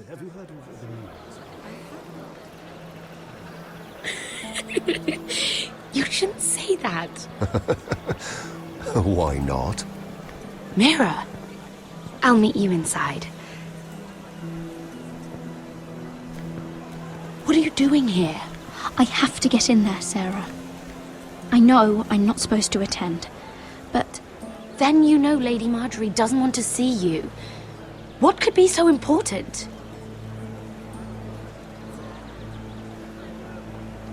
Have you heard of the news? You shouldn't say that. Why not? Mira, I'll meet you inside. What are you doing here? I have to get in there, Sarah. I know I'm not supposed to attend, but Then you know Lady Marjorie doesn't want to see you. What could be so important?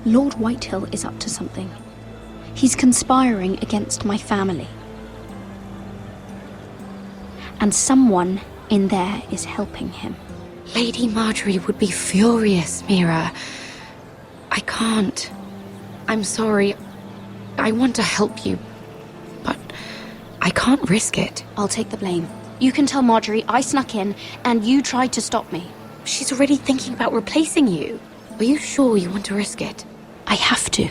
Lord Whitehill is up to something. He's conspiring against my family. And someone in there is helping him. Lady Marjorie would be furious, Mira. I can't. I'm sorry. I want to help you, but I can't risk it. I'll take the blame. You can tell Marjorie I snuck in and you tried to stop me. She's already thinking about replacing you. Are you sure you want to risk it? I have to.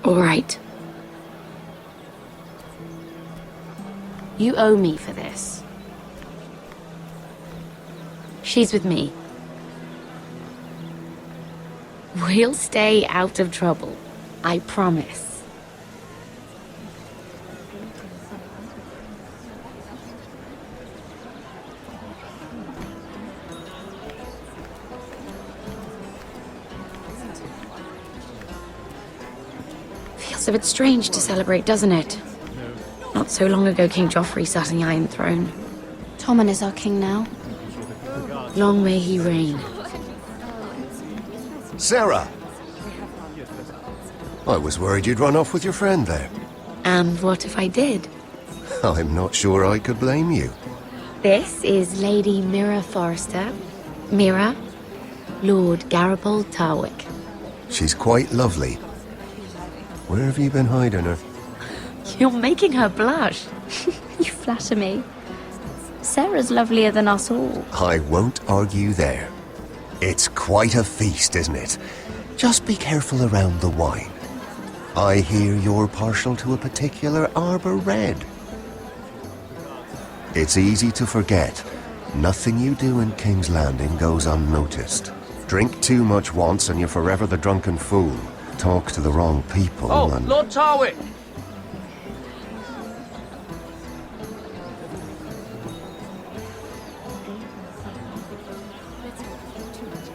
All right. You owe me for this. She's with me. We'll stay out of trouble. I promise. Feels a bit strange to celebrate, doesn't it? Not so long ago, King Joffrey sat on the Iron Throne. Tommen is our king now. Long may he reign. Sarah! I was worried you'd run off with your friend there. And what if I did? I'm not sure I could blame you. This is Lady Mira Forrester. Mira, Lord Garibald Tarwick. She's quite lovely. Where have you been hiding her? You're making her blush. You flatter me. Sarah's lovelier than us all. I won't argue there. It's quite a feast, isn't it? Just be careful around the wine. I hear you're partial to a particular Arbor Red. It's easy to forget. Nothing you do in King's Landing goes unnoticed. Drink too much once and you're forever the drunken fool. Talk to the wrong people and... Lord Tarwick!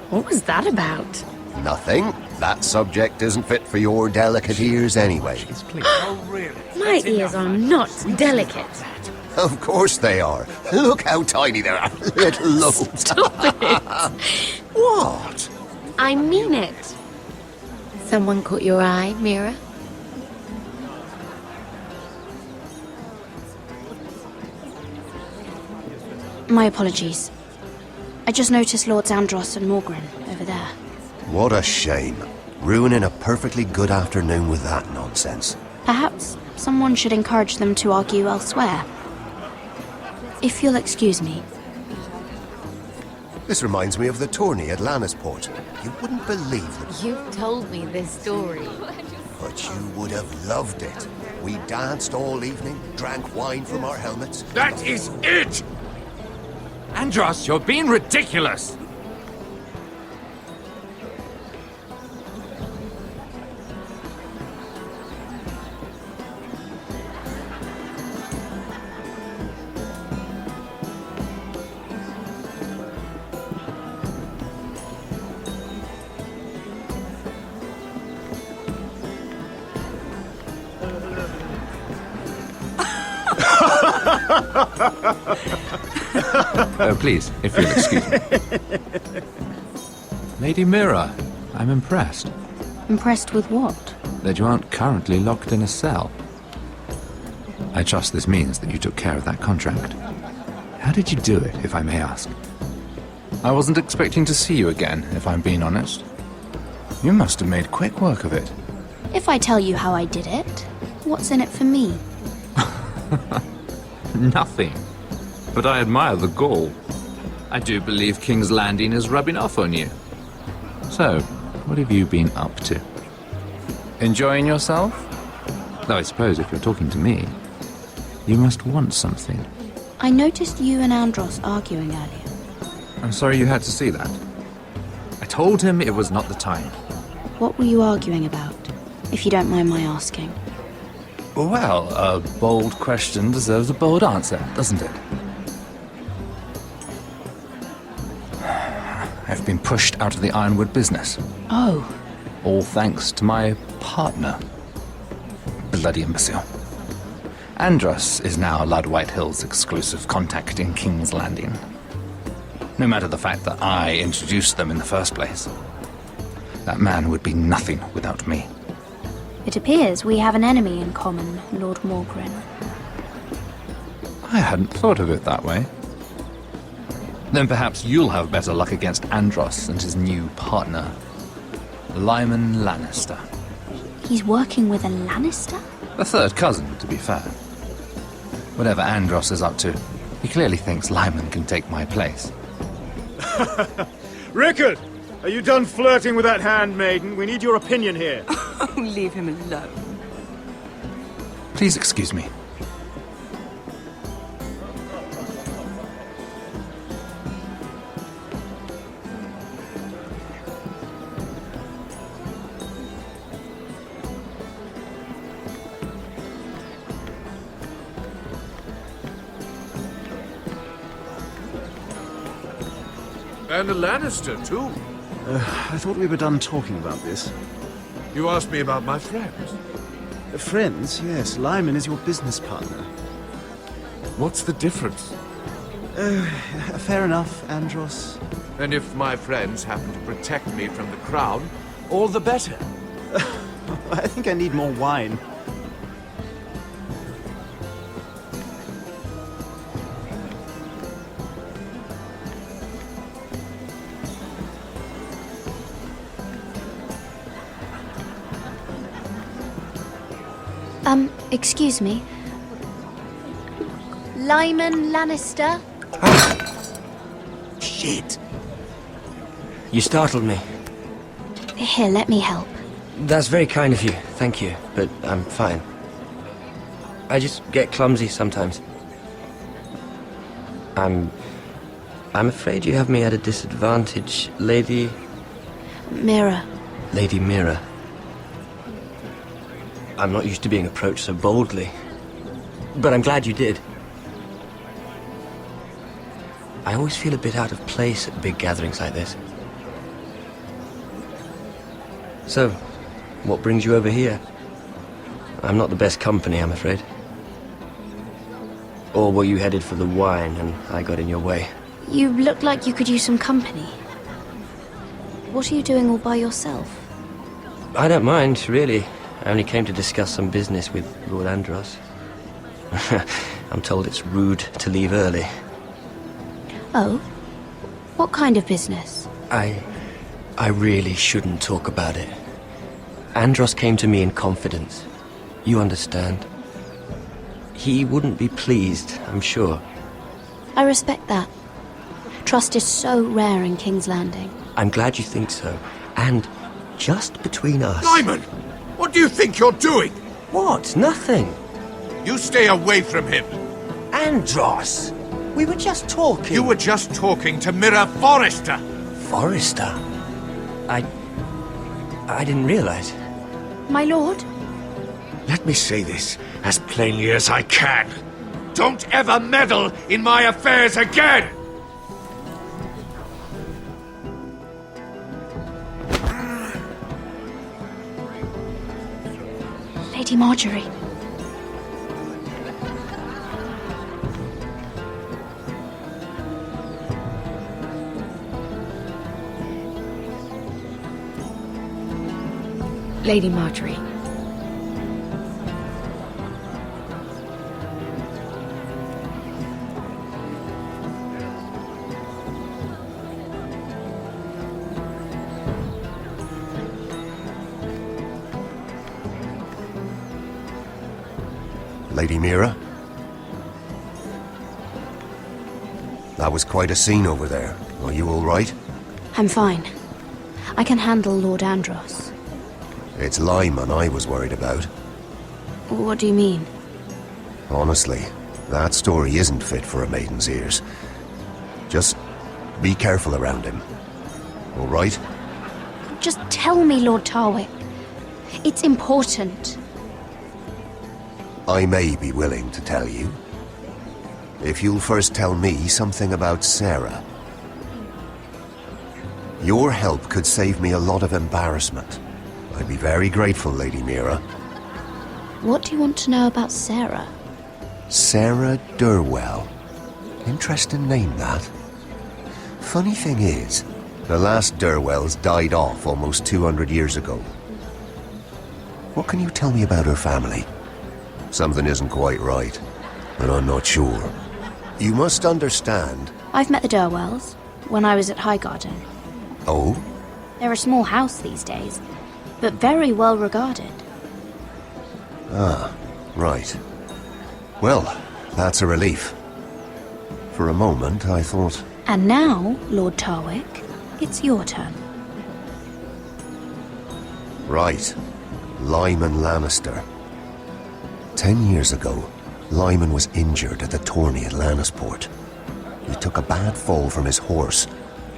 What was that about? Nothing. That subject isn't fit for your delicate ears anyway. My ears are not delicate. Of course they are. Look how tiny they are. Little lobes. Stop it. What? I mean it. Someone caught your eye, Mira? My apologies. I just noticed Lords Andros and Morgren over there. What a shame. Ruining a perfectly good afternoon with that nonsense. Perhaps someone should encourage them to argue elsewhere. If you'll excuse me. This reminds me of the tourney at Lannisport. You wouldn't believe them, You've told me this story. but you would have loved it. We danced all evening, drank wine from our helmets. That is it! Andros, you're being ridiculous! Please, if you'll excuse me. Lady Mira, I'm impressed Impressed with what? that you aren't currently locked in a cell. I trust this means that you took care of that contract. How did you do it, if I may ask? I wasn't expecting to see you again, if I'm being honest. You must have made quick work of it. If I tell you how I did it, what's in it for me? Nothing. But I admire the gall. I do believe King's Landing is rubbing off on you. So, what have you been up to? Enjoying yourself? Though I suppose if you're talking to me, You must want something. I noticed you and Andros arguing earlier. I'm sorry you had to see that. I told him it was not the time. What were you arguing about, if you don't mind my asking? Well, a bold question deserves a bold answer, doesn't it? I've been pushed out of the Ironwood business. Oh, All thanks to my partner. Bloody imbecile. Andros is now Lad Whitehill's exclusive contact in King's Landing. No matter the fact that I introduced them in the first place. That man would be nothing without me. it appears we have an enemy in common, Lord Morgren. I hadn't thought of it that way. Then perhaps you'll have better luck against Andros and his new partner, Lyman Lannister. He's working with a Lannister? A third cousin, to be fair. Whatever Andros is up to, he clearly thinks Lyman can take my place. Rickard! Are you done flirting with that handmaiden? We need your opinion here. Oh, leave him alone. Please excuse me. And a Lannister, too. I thought we were done talking about this. You asked me about my friends. Friends, yes. Lyman is your business partner. What's the difference? Fair enough, Andros. And if my friends happen to protect me from the crown, all the better. I think I need more wine. Excuse me. Lyman Lannister? Shit. You startled me. Here, let me help. That's very kind of you, thank you, but I'm fine. I just get clumsy sometimes. I'm afraid you have me at a disadvantage, Lady Mira. Mira. I'm not used to being approached so boldly, but I'm glad you did. I always feel a bit out of place at big gatherings like this. So, what brings you over here? I'm not the best company, I'm afraid. Or were you headed for the wine and I got in your way? You look like you could use some company. What are you doing all by yourself? I don't mind, really. I only came to discuss some business with Lord Andros. I'm told it's rude to leave early. Oh? What kind of business? I really shouldn't talk about it. Andros came to me in confidence. You understand? He wouldn't be pleased, I'm sure. I respect that. Trust is so rare in King's Landing. I'm glad you think so. And just between us... Lyman! What do you think you're doing? What? Nothing. You stay away from him. Andros! We were just talking. You were just talking to Mira Forrester. Forrester? I didn't realize. My lord? Let me say this as plainly as I can. Don't ever meddle in my affairs again! Lady Marjorie. Lady Marjorie. Lady Mira? That was quite a scene over there. Are you all right? I'm fine. I can handle Lord Andros. It's Lyman I was worried about. What do you mean? Honestly, That story isn't fit for a maiden's ears. Just be careful around him. All right? Just tell me, Lord Tarwick. It's important. I may be willing to tell you. If you'll first tell me something about Sarah. Your help could save me a lot of embarrassment. I'd be very grateful, Lady Mira. What do you want to know about Sarah? Sarah Durwell. Interesting name, that. Funny thing is, the last Durwells died off almost 200 years ago. What can you tell me about her family? Something isn't quite right, but I'm not sure. You must understand. I've met the Durwells when I was at Highgarden. Oh? They're a small house these days, but very well regarded. Ah, right. Well, that's a relief. For a moment, I thought... And now, Lord Tarwick, it's your turn. Right. Lyman Lannister. 10 years ago, Lyman was injured at the tourney at Lannisport. He took a bad fall from his horse.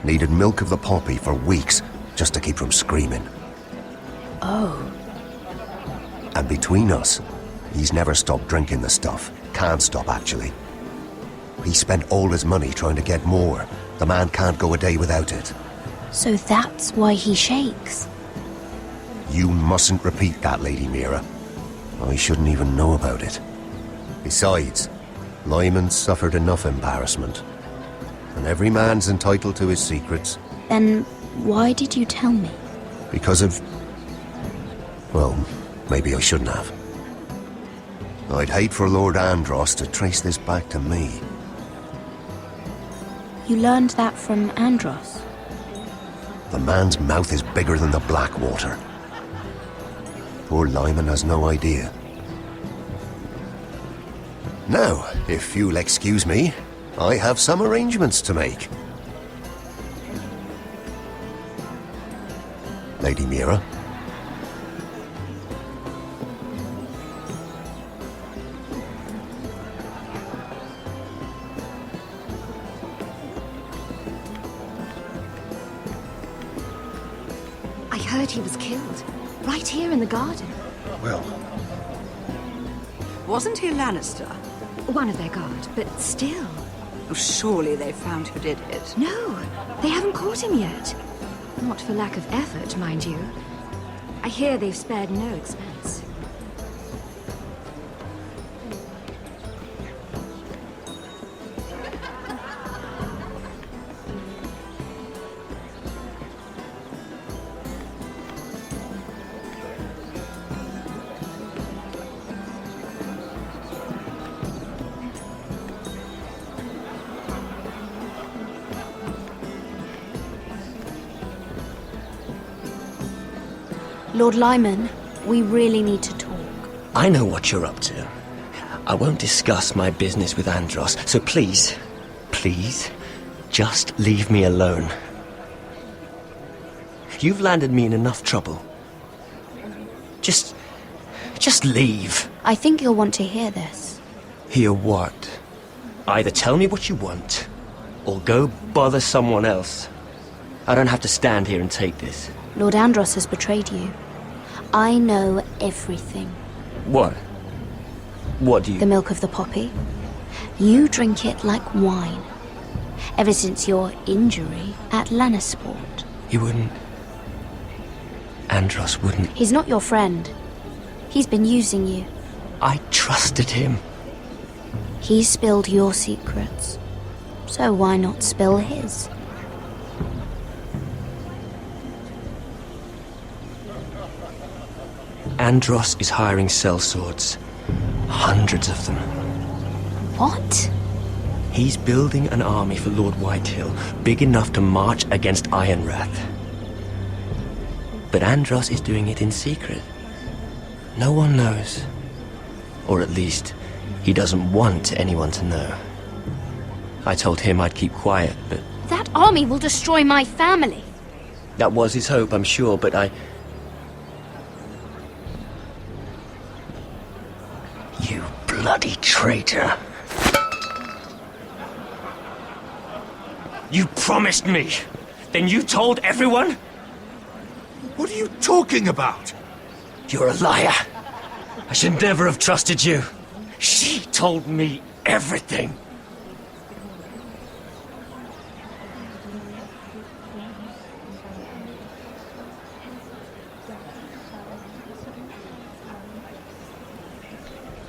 Needed milk of the poppy for weeks just to keep from screaming. Oh. And between us, he's never stopped drinking the stuff. Can't stop, actually. He spent all his money trying to get more. The man can't go a day without it. So that's why he shakes. You mustn't repeat that, Lady Mira. I shouldn't even know about it. Besides, Lyman suffered enough embarrassment. And every man's entitled to his secrets. Then why did you tell me? Because of... well, maybe I shouldn't have. I'd hate for Lord Andros to trace this back to me. You learned that from Andros? The man's mouth is bigger than the Blackwater. Poor Lyman has no idea. Now, if you'll excuse me, I have some arrangements to make. Lady Mira? I heard he was killed. Right here in the garden. Well, Wasn't he a Lannister? One of their guard, but still. Oh, surely they found who did it. No, they haven't caught him yet. Not for lack of effort, mind you. I hear they've spared no expense. Lord Lyman, we really need to talk. I know what you're up to. I won't discuss my business with Andros, so please, just leave me alone. You've landed me in enough trouble. Just leave. I think you'll want to hear this. Hear what? Either tell me what you want, or go bother someone else. I don't have to stand here and take this. Lord Andros has betrayed you. I know everything. What? What do you... The milk of the poppy. You drink it like wine. Ever since your injury at Lannisport. You wouldn't... Andros wouldn't... He's not your friend. He's been using you. I trusted him. He spilled your secrets. So why not spill his? Andros is hiring sellswords. Hundreds of them. What? He's building an army for Lord Whitehill, big enough to march against Ironrath. But Andros is doing it in secret. No one knows. Or at least, he doesn't want anyone to know. I told him I'd keep quiet, but... That army will destroy my family. That was his hope, I'm sure, but I... You bloody traitor. You promised me. Then you told everyone? What are you talking about? You're a liar. I should never have trusted you. She told me everything.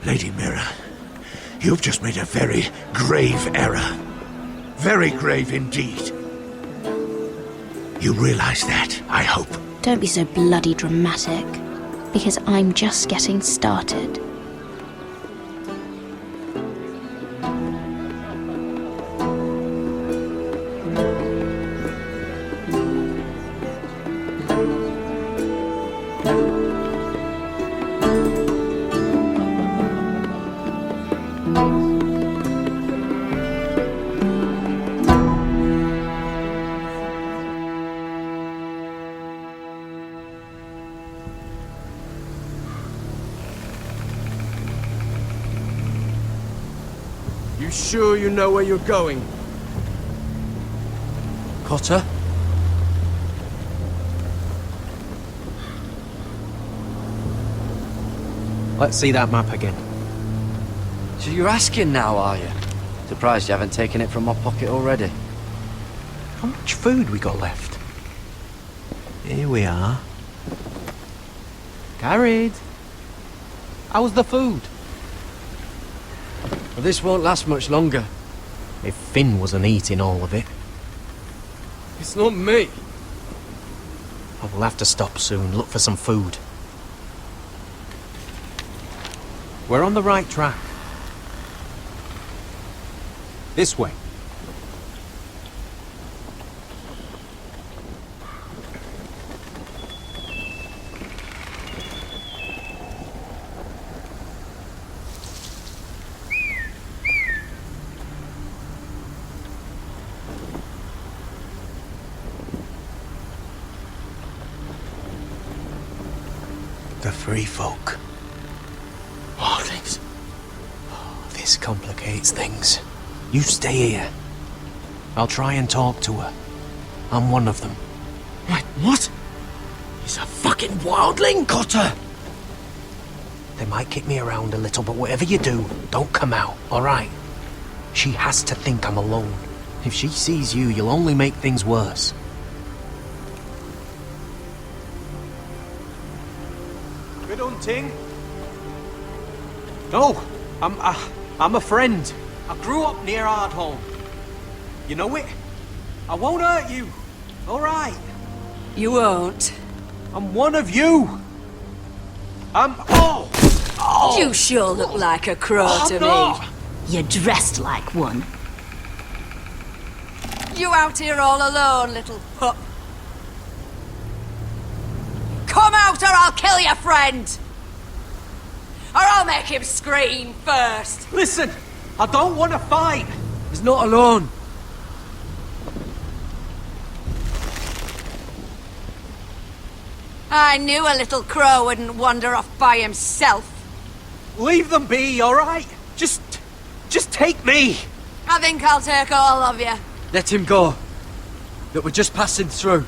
Lady Mira, you've just made a very grave error. Very grave indeed. You realize that, I hope. Don't be so bloody dramatic, because I'm just getting started. You sure you know where you're going? Cotter? Let's see that map again. So you're asking now, are you? Surprised you haven't taken it from my pocket already. How much food we got left? Here we are. Carried. How's the food? Well, this won't last much longer. If Finn wasn't eating all of it. It's not me. I will have to stop soon, look for some food. We're on the right track. This way. The free folk. Wildlings. Oh, this complicates things. You stay here. I'll try and talk to her. I'm one of them. Wait, what? He's a fucking wildling, Cotter! They might kick me around a little, but whatever you do, don't come out, alright? She has to think I'm alone. If she sees you, you'll only make things worse. Good hunting. No, I'm a friend. I grew up near Ardholm. You know it? I won't hurt you. All right. You won't. I'm one of you. Oh! You sure look like a crow to me. You're dressed like one. You out here all alone, little pup. Come out or I'll kill your friend! Or I'll make him scream first. Listen, I don't want to fight. He's not alone. I knew a little crow wouldn't wander off by himself. Leave them be, all right? Just take me. I think I'll take all of you. Let him go. That we're just passing through.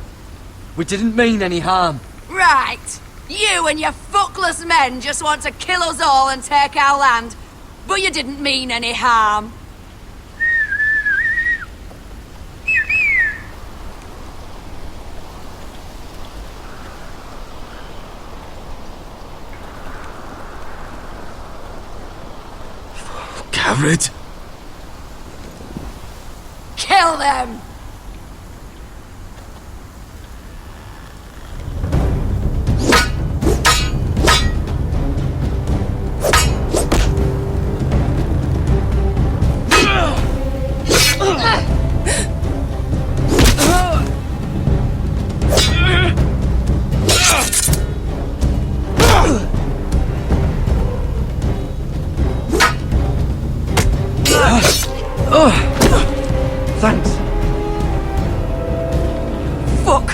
We didn't mean any harm. Right. You and your fuckless men just want to kill us all and take our land. But you didn't mean any harm. Garrett? Kill them! Thanks. Fuck!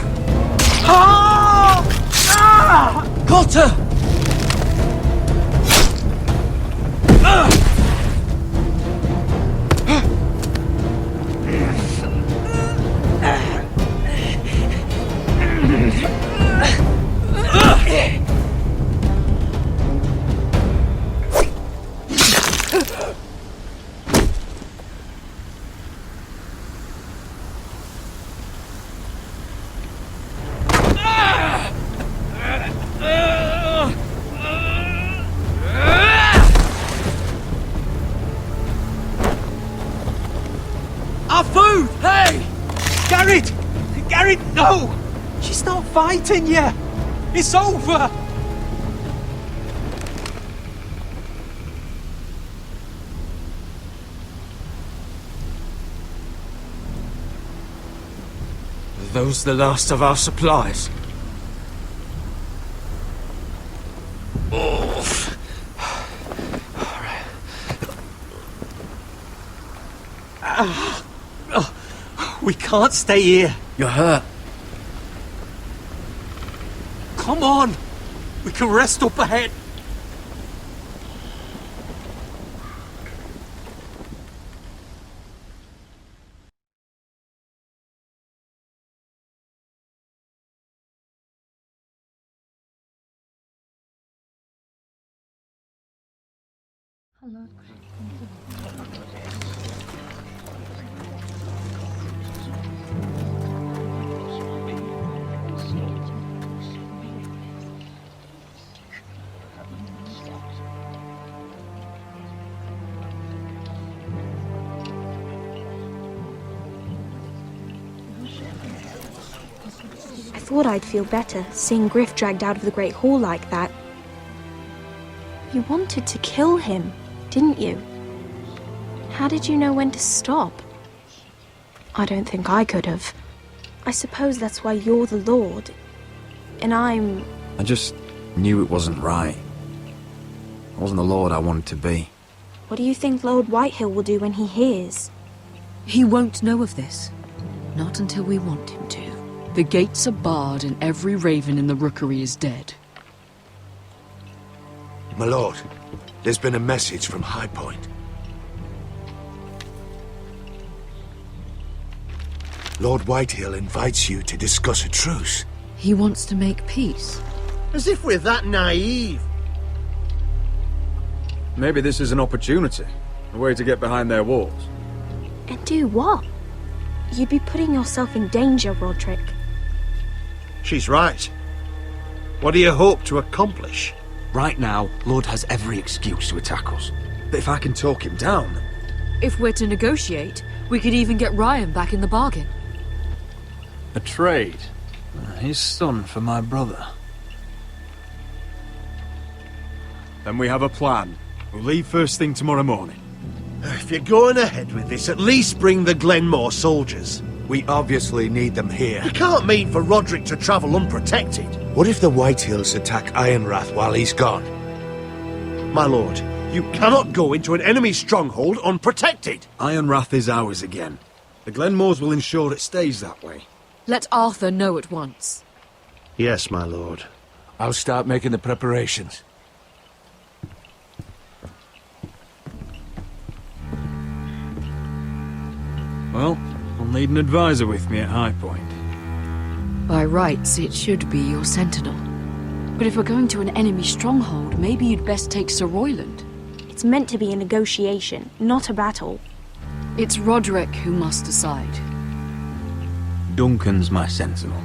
Cotter! move! Hey! Garrett! Garrett, no! She's not fighting you! It's over! Are those the last of our supplies? We can't stay here. You're hurt. Come on! We can rest up ahead. I thought I'd feel better seeing Griff dragged out of the Great Hall like that. You wanted to kill him, didn't you? How did you know when to stop? I don't think I could have. I suppose that's why you're the Lord, and I'm... I just knew it wasn't right. I wasn't the Lord I wanted to be. What do you think Lord Whitehill will do when he hears? He won't know of this. Not until we want him to. The gates are barred and every raven in the rookery is dead. My lord, there's been a message from High Point. Lord Whitehill invites you to discuss a truce. He wants to make peace. As if we're that naive. Maybe this is an opportunity. A way to get behind their walls. And do what? You'd be putting yourself in danger, Roderick. She's right. What do you hope to accomplish? Right now, Lord has every excuse to attack us. But if I can talk him down... If we're to negotiate, we could even get Ryan back in the bargain. A trade? His son for my brother. Then we have a plan. We'll leave first thing tomorrow morning. If you're going ahead with this, at least bring the Glenmore soldiers. We obviously need them here. You can't mean for Roderick to travel unprotected. What if the Whitehills attack Ironrath while he's gone? My lord, you cannot go into an enemy stronghold unprotected. Ironrath is ours again. The Glenmores will ensure it stays that way. Let Arthur know at once. Yes, my lord. I'll start making the preparations. Well, I'll need an advisor with me at High Point. By rights, it should be your sentinel. But if we're going to an enemy stronghold, maybe you'd best take Sir Royland. It's meant to be a negotiation, not a battle. It's Roderick who must decide. Duncan's my sentinel.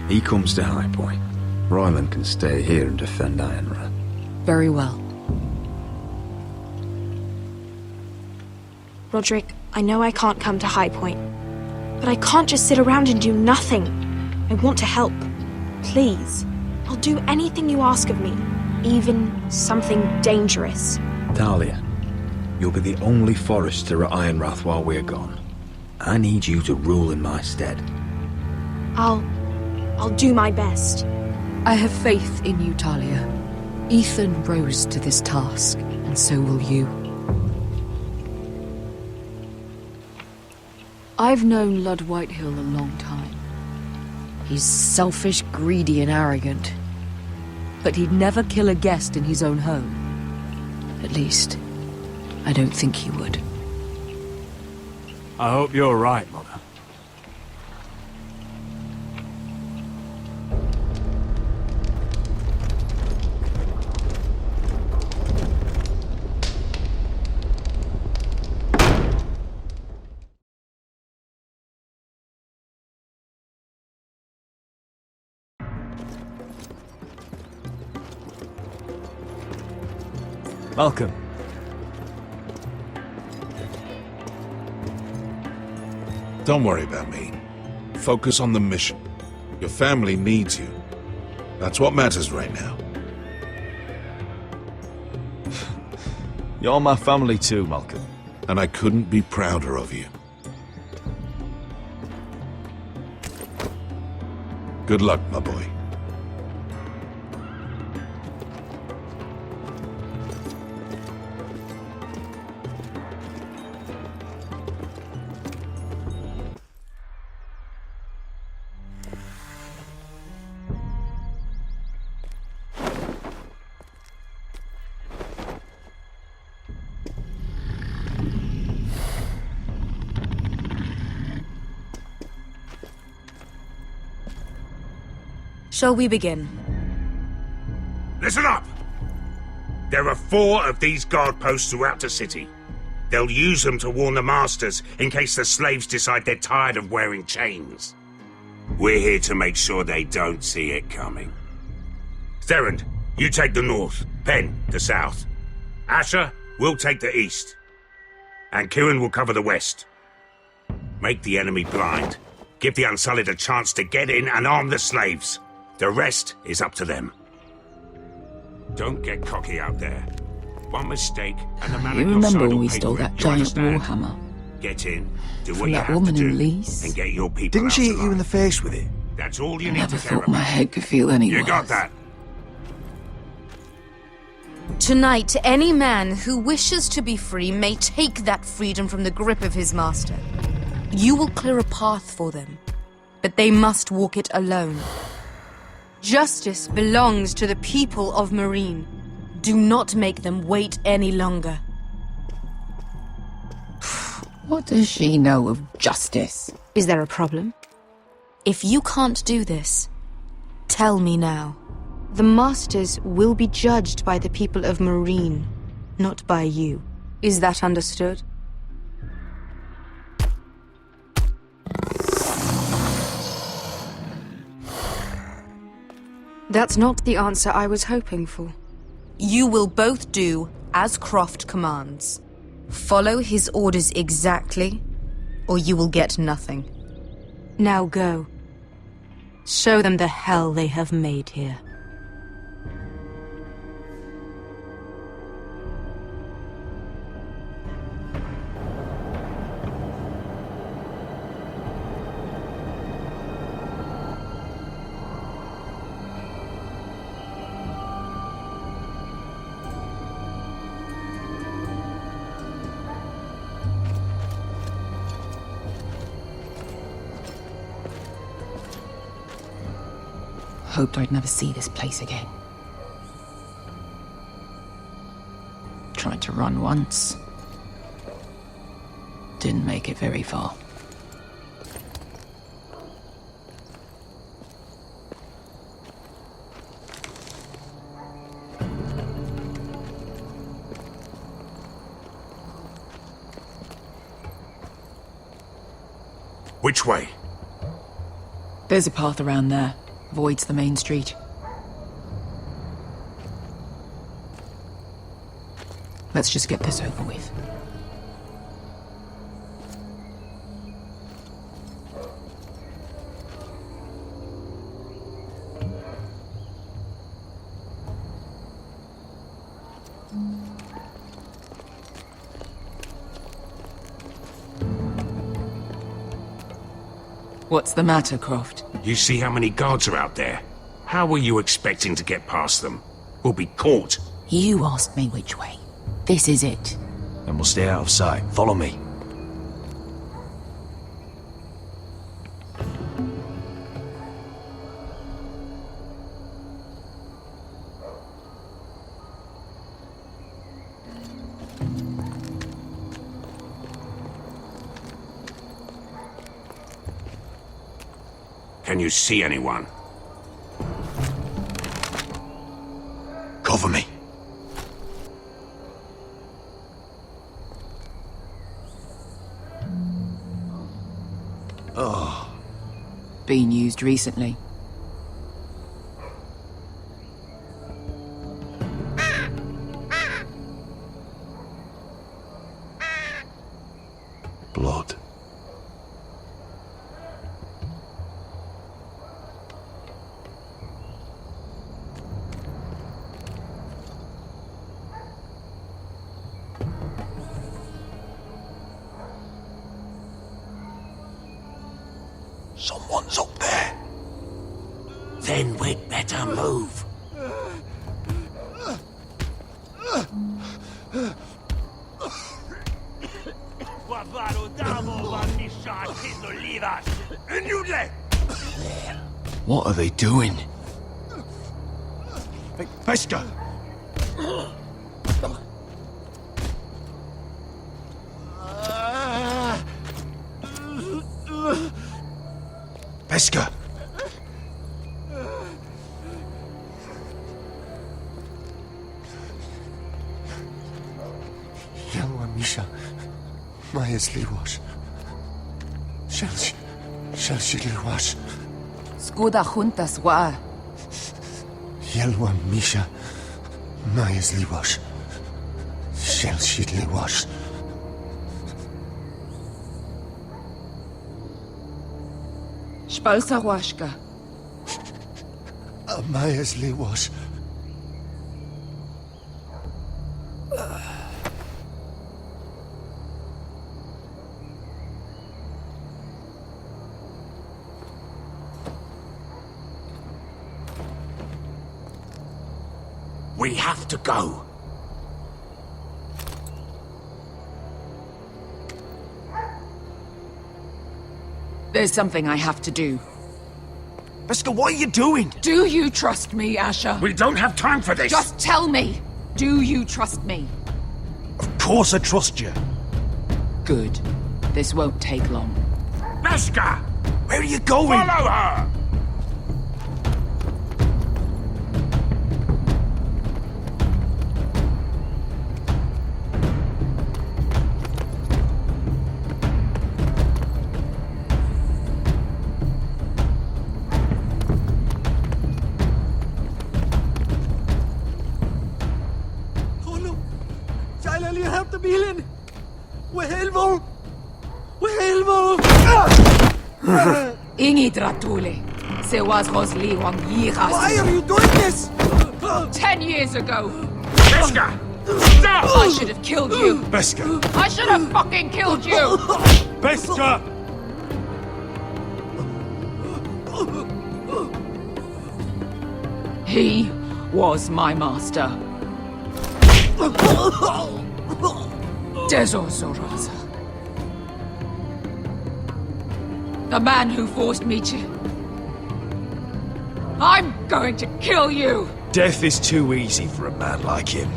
He comes to High Point. Royland can stay here and defend Ironrath. Very well. Roderick, I know I can't come to High Point, but I can't just sit around and do nothing. I want to help. Please. I'll do anything you ask of me, even something dangerous. Talia, you'll be the only Forester at Ironrath while we're gone. I need you to rule in my stead. I'll do my best. I have faith in you, Talia. Ethan rose to this task, and so will you. I've known Lord Whitehill a long time. He's selfish, greedy, and arrogant. But he'd never kill a guest in his own home. At least, I don't think he would. I hope you're right, Mother. Welcome. Don't worry about me. Focus on the mission. Your family needs you. That's what matters right now. You're my family too, Malcolm. And I couldn't be prouder of you. Good luck, my boy. Shall we begin? Listen up! There are 4 of these guard posts throughout the city. They'll use them to warn the masters in case the slaves decide they're tired of wearing chains. We're here to make sure they don't see it coming. Therend, you take the north. Penn, the south. Asher, we'll take the east. And Kieran will cover the west. Make the enemy blind. Give the Unsullied a chance to get in and arm the slaves. The rest is up to them. Don't get cocky out there. One mistake and the man You on your remember side when will we pay stole for it. that You giant understand? warhammer? Get in, do what From you that have to woman do, in Lease? and get your people Didn't out she hit alive. you in the face with it? That's all you I need never to care thought my about. head could feel any You worse. got that? Tonight, any man who wishes to be free may take that freedom from the grip of his master. You will clear a path for them, but they must walk it alone. Justice belongs to the people of Marine. Do not make them wait any longer. What does she know of justice? Is there a problem? If you can't do this, tell me now. The Masters will be judged by the people of Marine, not by you. Is that understood? That's not the answer I was hoping for. You will both do as Croft commands. Follow his orders exactly, or you will get nothing. Now go. Show them the hell they have made here. Hoped I'd never see this place again. Tried to run once. Didn't make it very far. Which way? There's a path around there. Avoids the main street. Let's just get this over with. What's the matter, Croft? You see how many guards are out there? How were you expecting to get past them? We'll be caught. You asked me which way. This is it. Then we'll stay out of sight. Follow me. Can you see anyone? Cover me. Oh. Been used recently. Blood. Someone's up there. Then we'd better move. What are they doing? Hey, Pesca! Pesca! Yelwa Misha, Maya's Liwash. Shelshi Liwash. Skuda juntas wa. Yelwa Misha, Maya's Liwash. Shelshi Liwash. Spalsa washka. Maya's Liwash. We have to go. There's something I have to do. Pesca, what are you doing? Do you trust me, Asher? We don't have time for this. Just tell me. Do you trust me? Of course I trust you. Good. This won't take long. Pesca! Where are you going? Follow her! Ingi Dratule. Se was Rosli Wang Yiras. Why are you doing this? 10 years ago. Pesca! Stop! I should have killed you. Pesca! I should have fucking killed you. Pesca! He was my master. Dezor Zoraza. The man who forced me to... I'm going to kill you! Death is too easy for a man like him.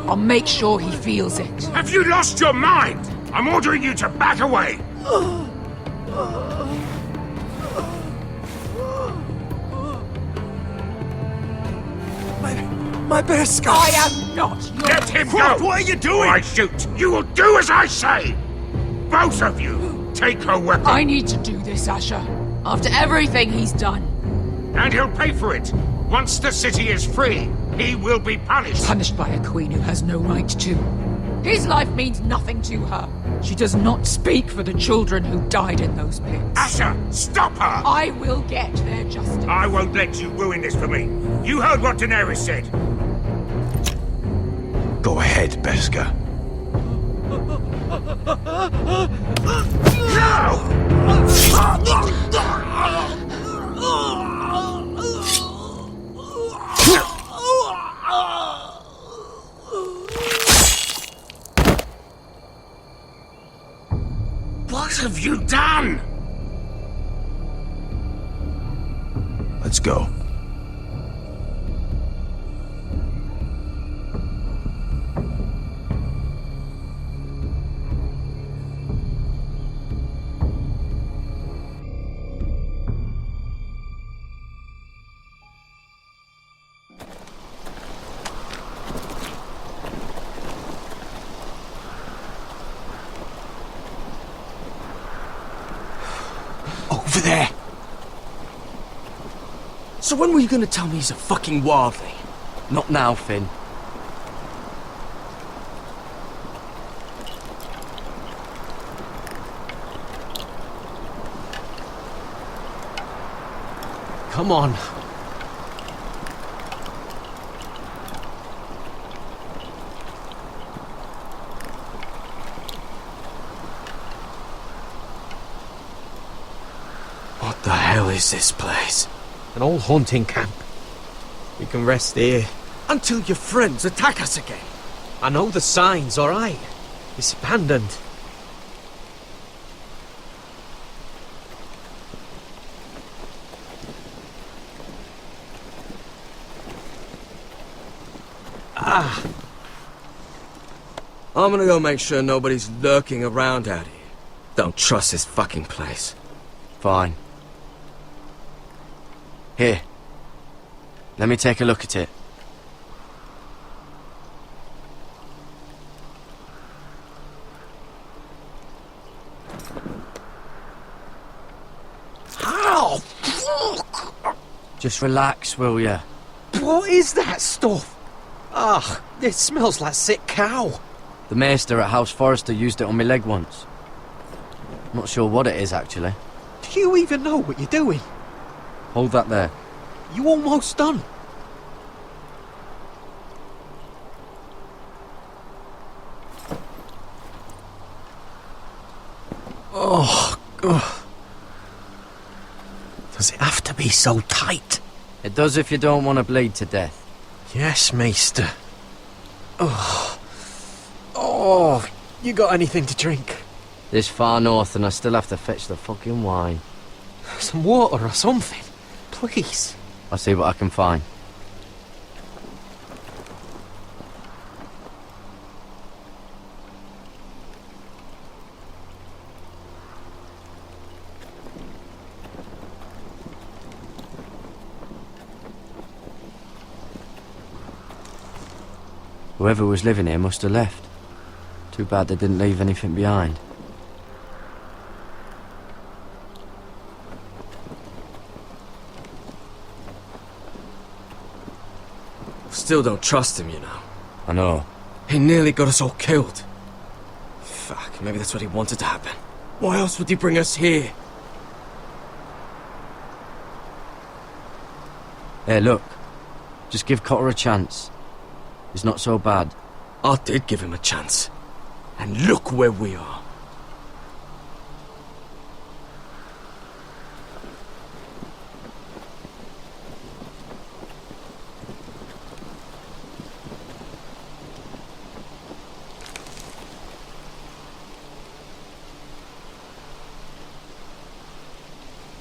I'll make sure he feels it. Have you lost your mind? I'm ordering you to back away. My Pesca! I am not your... Let him go! What are you doing? Or I shoot! You will do as I say! Both of you! Take her weapon! I need to do this, Asher. After everything he's done. And he'll pay for it! Once the city is free, he will be punished! Punished by a queen who has no right to. His life means nothing to her. She does not speak for the children who died in those pits. Asher, stop her! I will get their justice. I won't let you ruin this for me. You heard what Daenerys said. Go ahead, Pesca. What have you done? Let's go. Over there! So when were you gonna tell me he's a fucking wildling? Not now, Finn. Come on. The hell is this place? An old hunting camp. We can rest here. Until your friends attack us again. I know the signs, alright? It's abandoned. I'm gonna go make sure nobody's lurking around out here. Don't trust this fucking place. Fine. Here. Let me take a look at it. How? Fuck! Just relax, will ya? What is that stuff? Ah, it smells like sick cow. The maester at House Forrester used it on my leg once. Not sure what it is, actually. Do you even know what you're doing? Hold that there. You almost done. Oh, ugh. Does it have to be so tight? It does if you don't want to bleed to death. Yes, Maester. Oh. Oh, you got anything to drink? This far north and I still have to fetch the fucking wine. Some water or something, please. I'll see what I can find. Whoever was living here must have left. Too bad they didn't leave anything behind. Still don't trust him, you know. I know. He nearly got us all killed. Fuck, maybe that's what he wanted to happen. Why else would he bring us here? Hey, look. Just give Cotter a chance. He's not so bad. I did give him a chance. And look where we are.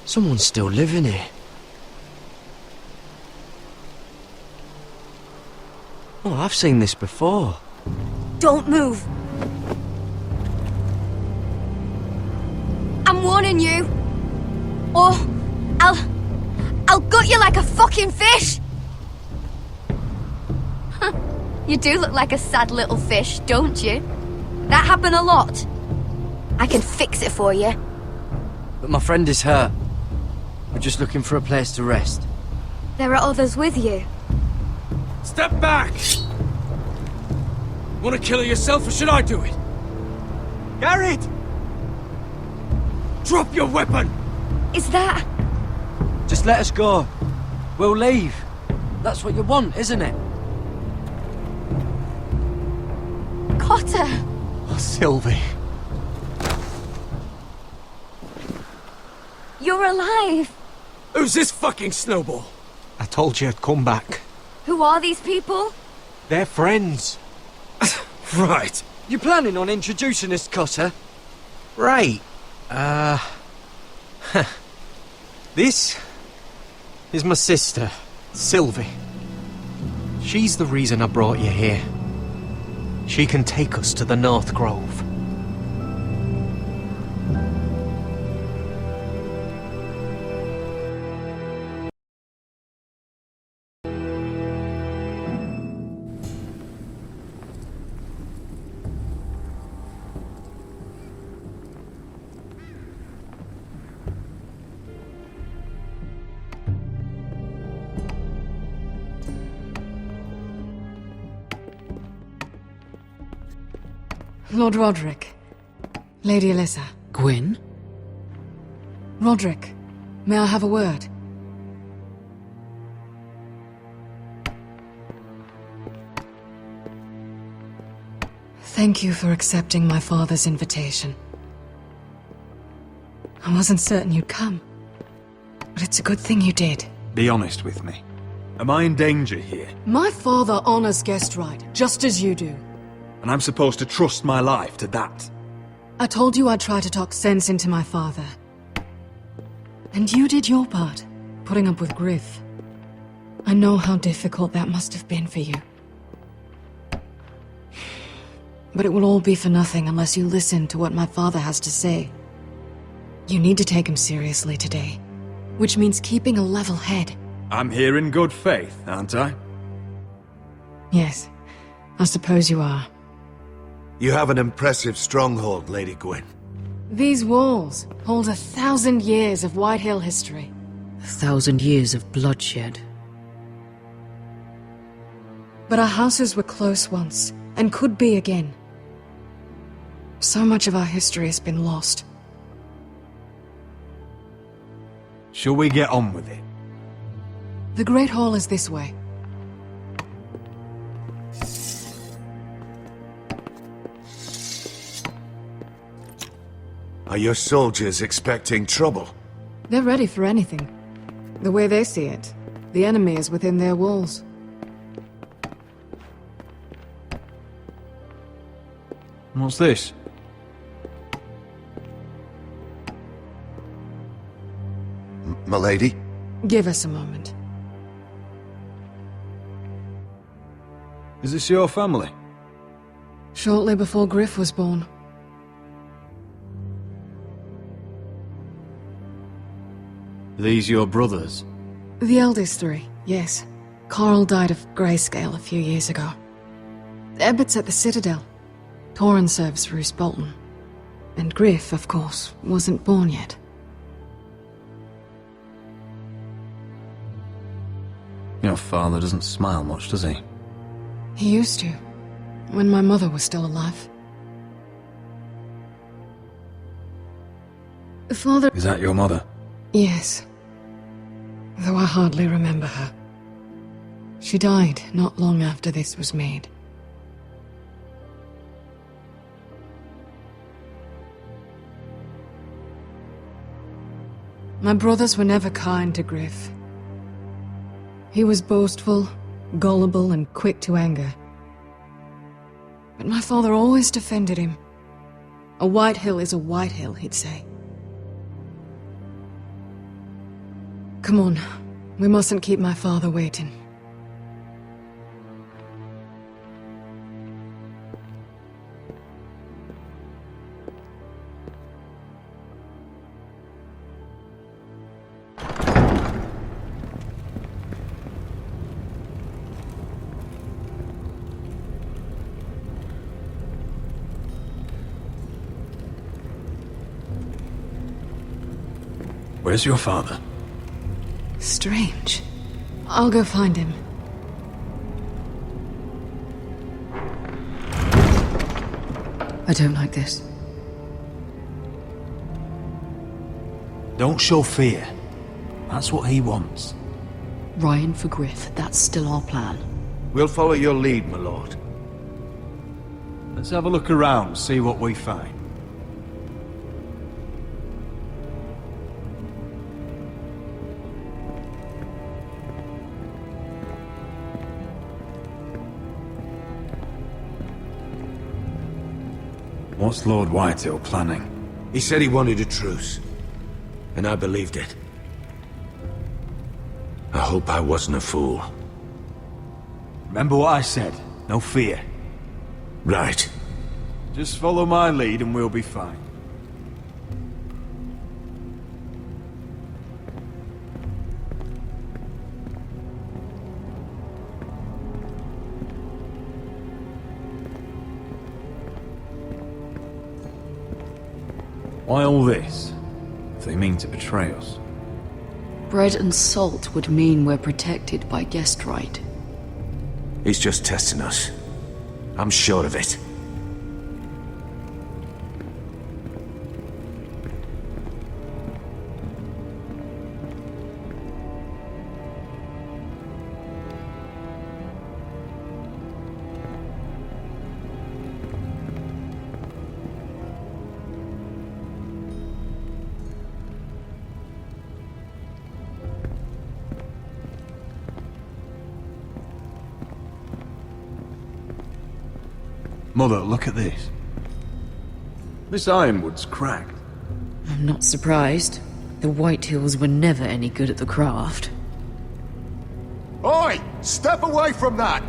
Someone's still living here. Oh, I've seen this before. Don't move. I'm warning you. Or I'll gut you like a fucking fish. You do look like a sad little fish, don't you? That happen a lot. I can fix it for you. But my friend is hurt. We're just looking for a place to rest. There are others with you. Step back! Want to kill her yourself, or should I do it? Garrett! Drop your weapon! Is that... Just let us go. We'll leave. That's what you want, isn't it? Cotter! Oh, Sylvie. You're alive! Who's this fucking snowball? I told you I'd come back. Who are these people? They're friends. Right. You planning on introducing us, Cotter? Right. This is my sister, Sylvie. She's the reason I brought you here. She can take us to the North Grove. Lord Roderick. Lady Alyssa. Gwyn? Roderick, may I have a word? Thank you for accepting my father's invitation. I wasn't certain you'd come. But it's a good thing you did. Be honest with me. Am I in danger here? My father honors guest right, just as you do. And I'm supposed to trust my life to that? I told you I'd try to talk sense into my father. And you did your part, putting up with Griff. I know how difficult that must have been for you. But it will all be for nothing unless you listen to what my father has to say. You need to take him seriously today, which means keeping a level head. I'm here in good faith, aren't I? Yes, I suppose you are. You have an impressive stronghold, Lady Gwyn. These walls hold 1,000 years of Whitehill history. 1,000 years of bloodshed. But our houses were close once, and could be again. So much of our history has been lost. Shall we get on with it? The Great Hall is this way. Are your soldiers expecting trouble? They're ready for anything. The way they see it, the enemy is within their walls. What's this? Milady? Give us a moment. Is this your family? Shortly before Griff was born. These your brothers? The eldest three, yes. Carl died of grayscale a few years ago. Ebbett's at the Citadel. Torrin serves Roose Bolton. And Griff, of course, wasn't born yet. Your father doesn't smile much, does he? He used to, when my mother was still alive. Father... Is that your mother? Yes. Though I hardly remember her. She died not long after this was made. My brothers were never kind to Griff. He was boastful, gullible, and quick to anger. But my father always defended him. A Whitehill is a Whitehill, he'd say. Come on, we mustn't keep my father waiting. Where's your father? Strange. I'll go find him. I don't like this. Don't show fear. That's what he wants. Ryan for Griff, that's still our plan. We'll follow your lead, my lord. Let's have a look around, see what we find. What's Lord Whitehill planning? He said he wanted a truce, and I believed it. I hope I wasn't a fool. Remember what I said, no fear. Right. Just follow my lead and we'll be fine. Why all this? If they mean to betray us. Bread and salt would mean we're protected by guest right. He's just testing us. I'm sure of it. Mother, look at this. This ironwood's cracked. I'm not surprised. The Whitehills were never any good at the craft. Oi! Step away from that!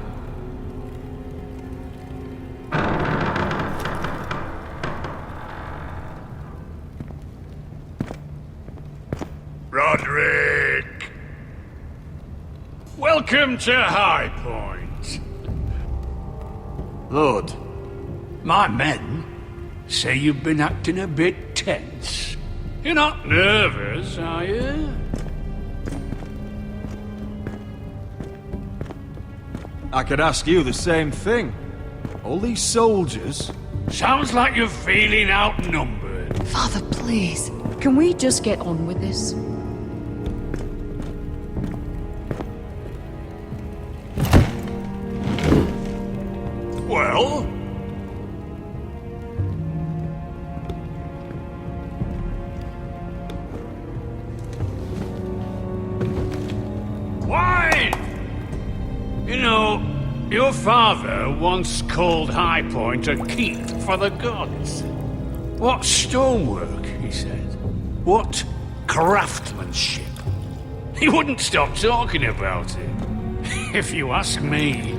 Roderick! Welcome to High Point. Lord, my men say you've been acting a bit tense. You're not nervous, are you? I could ask you the same thing. All these soldiers... Sounds like you're feeling outnumbered. Father, please. Can we just get on with this? Well? Wine! You know, your father once called High Point a keep for the gods. What stonework, he said. What craftsmanship. He wouldn't stop talking about it. If you ask me,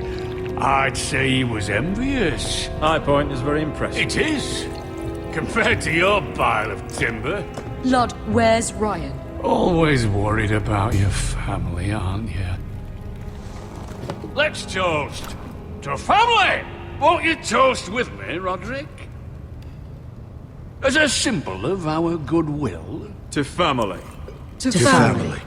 I'd say he was envious. High Point is very impressive. It is. Compared to your pile of timber. Lord, where's Ryan? Always worried about your family, aren't you? Let's toast to family! Won't you toast with me, Roderick? As a symbol of our goodwill. To family. To family.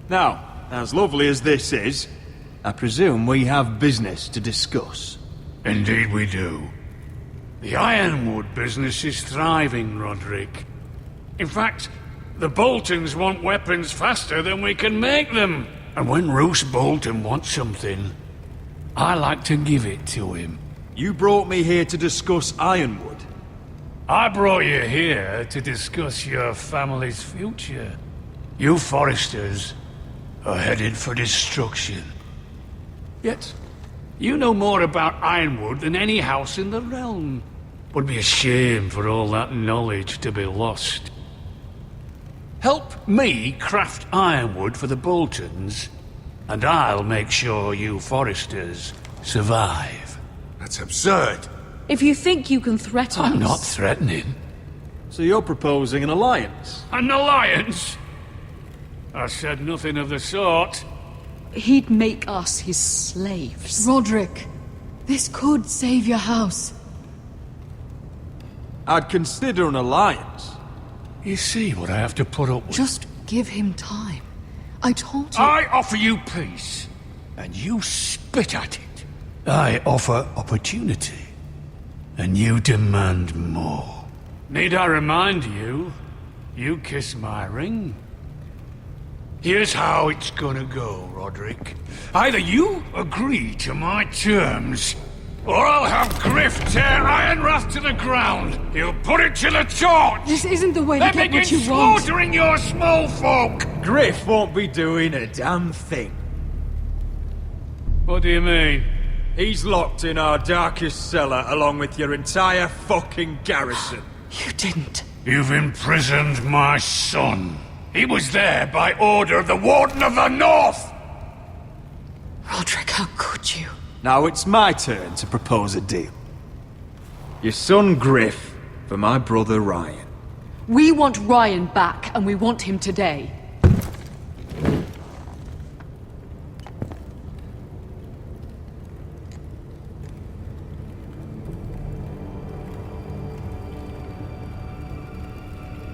Now, as lovely as this is, I presume we have business to discuss. Indeed we do. The ironwood business is thriving, Roderick. In fact, the Boltons want weapons faster than we can make them. And when Roose Bolton wants something, I like to give it to him. You brought me here to discuss ironwood. I brought you here to discuss your family's future. You Forresters are headed for destruction. Yet, you know more about ironwood than any house in the realm. Would be a shame for all that knowledge to be lost. Help me craft ironwood for the Boltons, and I'll make sure you Forresters survive. That's absurd. If you think you can threaten us... I'm not threatening. So you're proposing an alliance? An alliance? I said nothing of the sort. He'd make us his slaves. Roderick, this could save your house. I'd consider an alliance. You see what I have to put up with? Just give him time. I told you... I offer you peace, and you spit at it. I offer opportunity, and you demand more. Need I remind you, you kiss my ring? Here's how it's gonna go, Roderick. Either you agree to my terms, or I'll have Griff tear Ironrath to the ground. He'll put it to the torch. This isn't the way to Then get begin what you want. slaughtering your small folk. Griff won't be doing a damn thing. What do you mean? He's locked in our darkest cellar along with your entire fucking garrison. You didn't. You've imprisoned my son. He was there by order of the Warden of the North! Roderick, how could you? Now it's my turn to propose a deal. Your son Griff for my brother Ryan. We want Ryan back, and we want him today.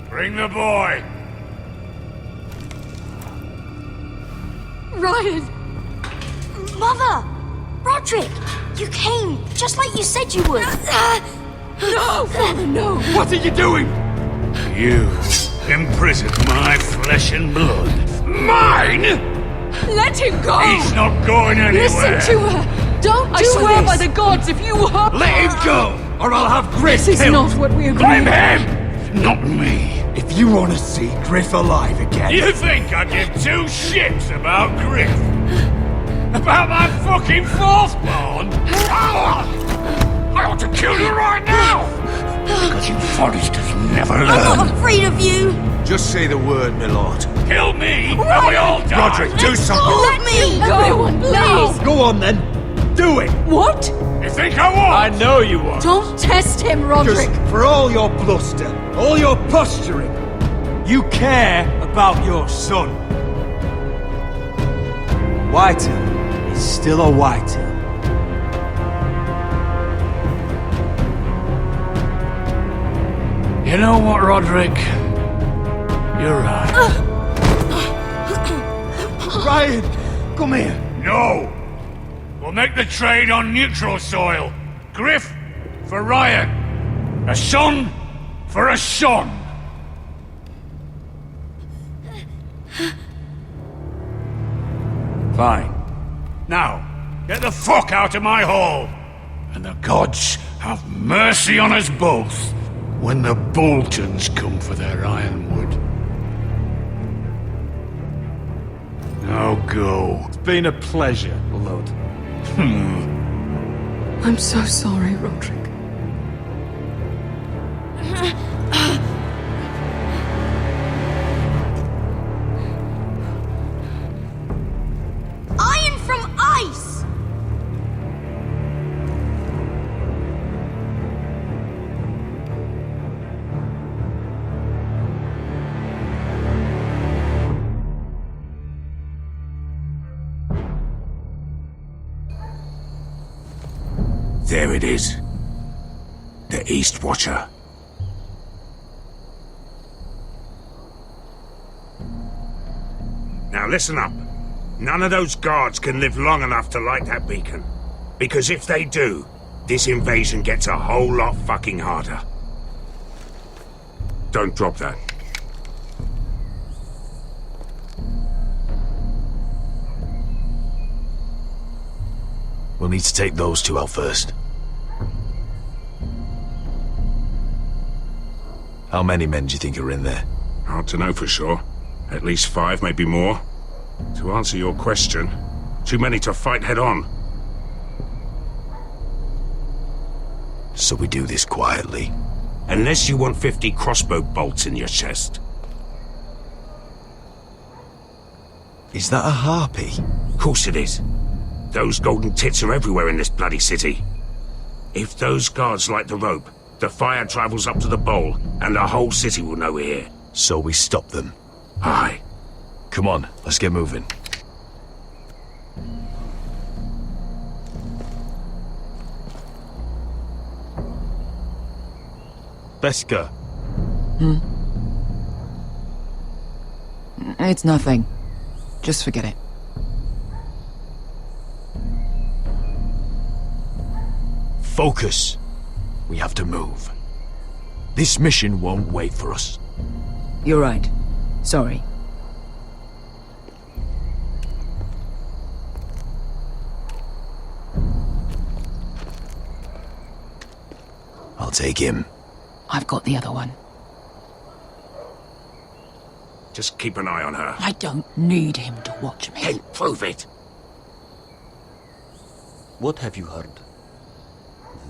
Bring the boy! Ryan! Mother! Roderick! You came, just like you said you would. No, Father, no! What are you doing? You imprisoned my flesh and blood. Mine? Let him go! He's not going anywhere. Listen to her! Don't do I swear this. by the gods, if you hurt... Let him go, or I'll have Griff This is killed. not what we agreed. Blame him, not me. If you want to see Griff alive again... You think I give two shits about Griff? About my fucking fourth born? I ought to kill you right now! Because you Forresters never learn. I'm not afraid of you! Just say the word, my lord. Kill me, and we all die! Roderick, do something! Let me go! Everyone, please! Go on then. Do it! What? You think I won't? I know you won't. Don't test him, Roderick! Because for all your bluster, all your posturing, you care about your son. Whitehill is still a Whitehill. You know what, Roderick? You're right. Ryan, come here. No! We'll make the trade on neutral soil. Griff for Ryan. A son for a son. Fine. Now, get the fuck out of my hall. And the gods have mercy on us both when the Boltons come for their ironwood. Now go. It's been a pleasure, Lord. I'm so sorry, Roderick. Iron from ice! There it is. The East Watcher. Now listen up. None of those guards can live long enough to light that beacon. Because if they do, this invasion gets a whole lot fucking harder. Don't drop that. We'll need to take those two out first. How many men do you think are in there? Hard to know for sure. At least 5, maybe more. To answer your question, too many to fight head on. So we do this quietly. Unless you want 50 crossbow bolts in your chest. Is that a harpy? Of course it is. Those golden tits are everywhere in this bloody city. If those guards light the rope, the fire travels up to the bowl, and the whole city will know we're here. So we stop them. Aye. Come on, let's get moving. Beskha. It's nothing. Just forget it. Focus. We have to move. This mission won't wait for us. You're right. Sorry. I'll take him. I've got the other one. Just keep an eye on her. I don't need him to watch me. Then prove it. What have you heard?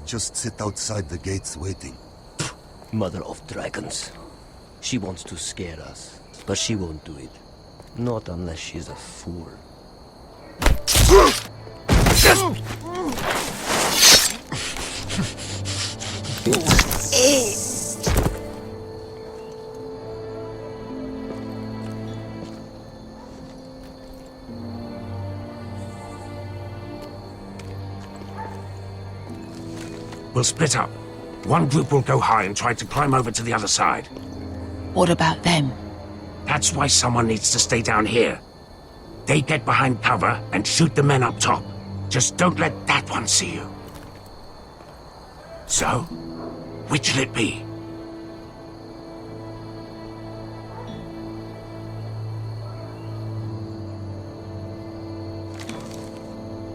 Just sit outside the gates waiting. Mother of dragons. She wants to scare us, but she won't do it. Not unless she's a fool. We'll split up. One group will go high and try to climb over to the other side. What about them? That's why someone needs to stay down here. They get behind cover and shoot the men up top. Just don't let that one see you. So, which'll it be?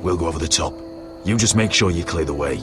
We'll go over the top. You just make sure you clear the way.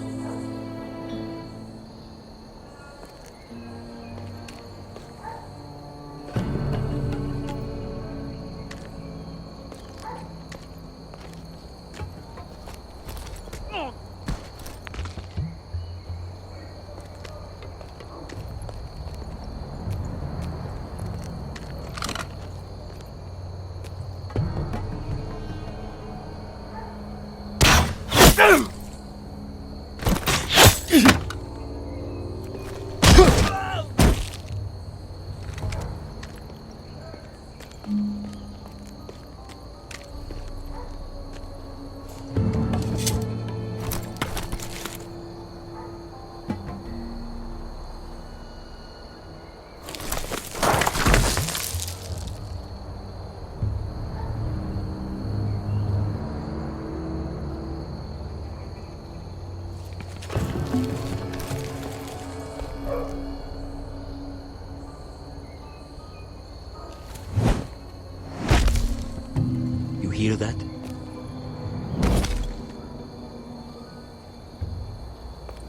hear that?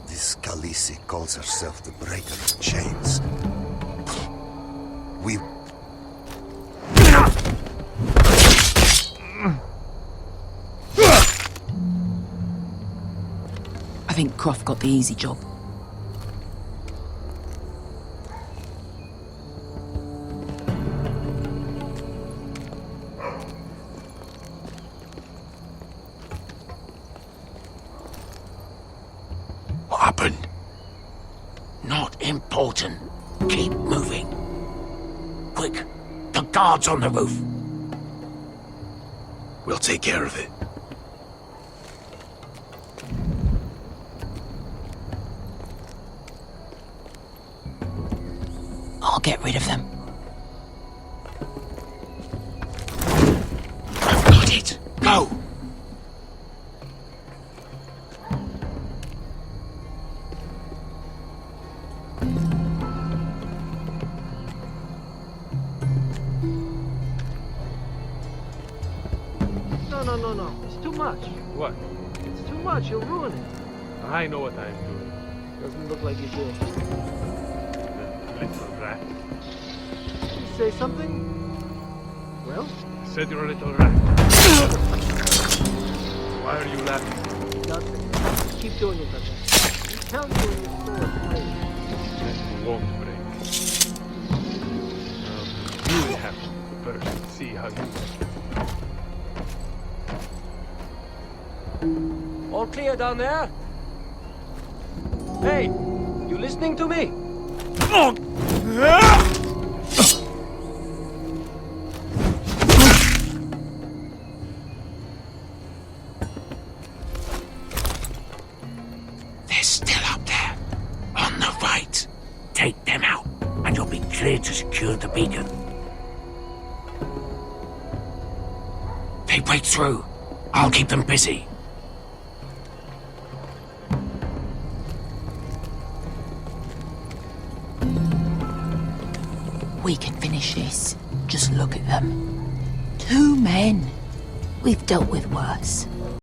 This Khaleesi calls herself the Breaker of Chains. We... I think Croft got the easy job. What happened? Not important. Keep moving. Quick, the guards on the roof. We'll take care of it. I'll get rid of them. I've got it. Go! No. It's too much. What? It's too much. You'll ruin it. I know what I'm doing. Doesn't look like you do. The little rat. Say something? Well? I said you're a little rat. Why are you laughing? Nothing. Keep doing it, Dutch. You tell me when you store it. This won't break. You will have to first see how you make it. All clear down there? Hey, you listening to me? They're still up there. On the right. Take them out, and you'll be clear to secure the beacon. They break through. I'll keep them busy. We can finish this. Just look at them. 2 men. We've dealt with worse.